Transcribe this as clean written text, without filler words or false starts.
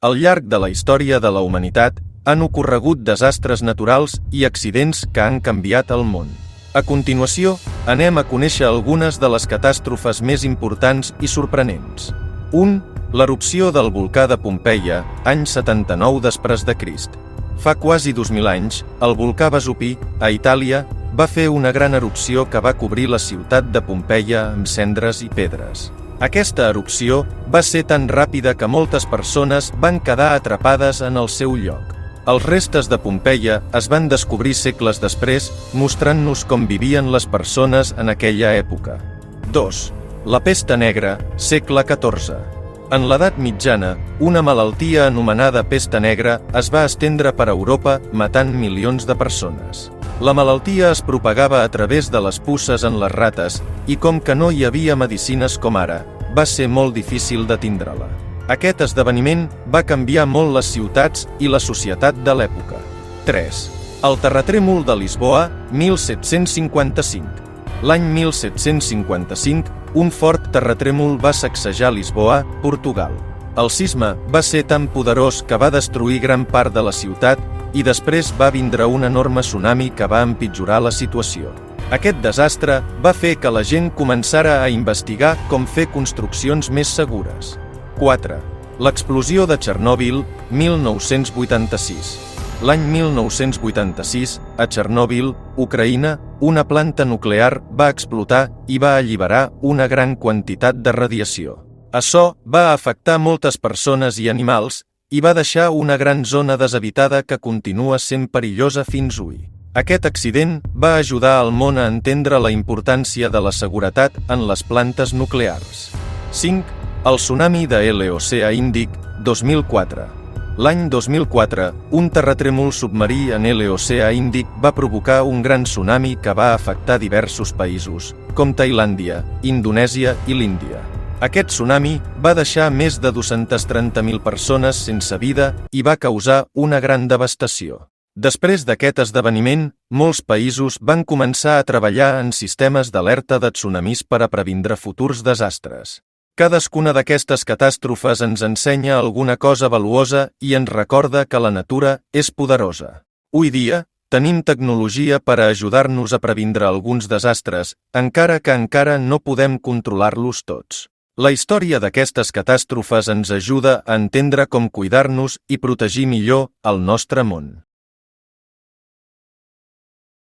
Al llarg de la història de la humanitat han ocorregut desastres naturals i accidents que han canviat el món. A continuació, anem a conèixer algunes de les catàstrofes més importants i sorprenents. 1. L'erupció del volcà de Pompeia, any 79 després de Crist. Fa quasi 2.000 anys, el volcà Vesupí, a Itàlia, va fer una gran erupció que va cobrir la ciutat de Pompeia amb cendres i pedres. Aquesta erupció va ser tan ràpida que moltes persones van quedar atrapades en el seu lloc. Els restes de Pompeia es van descobrir segles després, mostrant-nos com vivien les persones en aquella època. 2. La pesta negra, segle XIV. En l'edat mitjana, una malaltia anomenada pesta negra es va estendre per Europa, matant milions de persones. La malaltia es propagava a través de les puces en les rates, i com que no hi havia medicines com ara, va ser molt difícil d'atindre-la. Aquest esdeveniment va canviar molt les ciutats i la societat de l'època. 3. El terratrèmol de Lisboa, 1755. L'any 1755, un fort terratrèmol va sacsejar Lisboa, Portugal. El sisme va ser tan poderós que va destruir gran part de la ciutat i després va vindre un enorme tsunami que va empitjorar la situació. Aquest desastre va fer que la gent començara a investigar com fer construccions més segures. 4. L'explosió de Txernòbil, 1986. L'any 1986, a Txernòbil, Ucraïna, una planta nuclear va explotar i va alliberar una gran quantitat de radiació. Açò va afectar moltes persones i animals i va deixar una gran zona deshabitada que continua sent perillosa fins avui. Aquest accident va ajudar al món a entendre la importància de la seguretat en les plantes nuclears. 5. El tsunami de l'Oceà Índic, 2004. L'any 2004, un terratrèmol submarí en l'Oceà Índic va provocar un gran tsunami que va afectar diversos països, com Tailàndia, Indonèsia i l'Índia. Aquest tsunami va deixar més de 230.000 persones sense vida i va causar una gran devastació. Després d'aquest esdeveniment, molts països van començar a treballar en sistemes d'alerta de tsunamis per a previndre futurs desastres. Cadascuna d'aquestes catàstrofes ens ensenya alguna cosa valuosa i ens recorda que la natura és poderosa. Avui dia, tenim tecnologia per a ajudar-nos a previndre alguns desastres, encara que encara no podem controlar-los tots. La història d'aquestes catàstrofes ens ajuda a entendre com cuidar-nos i protegir millor el nostre món.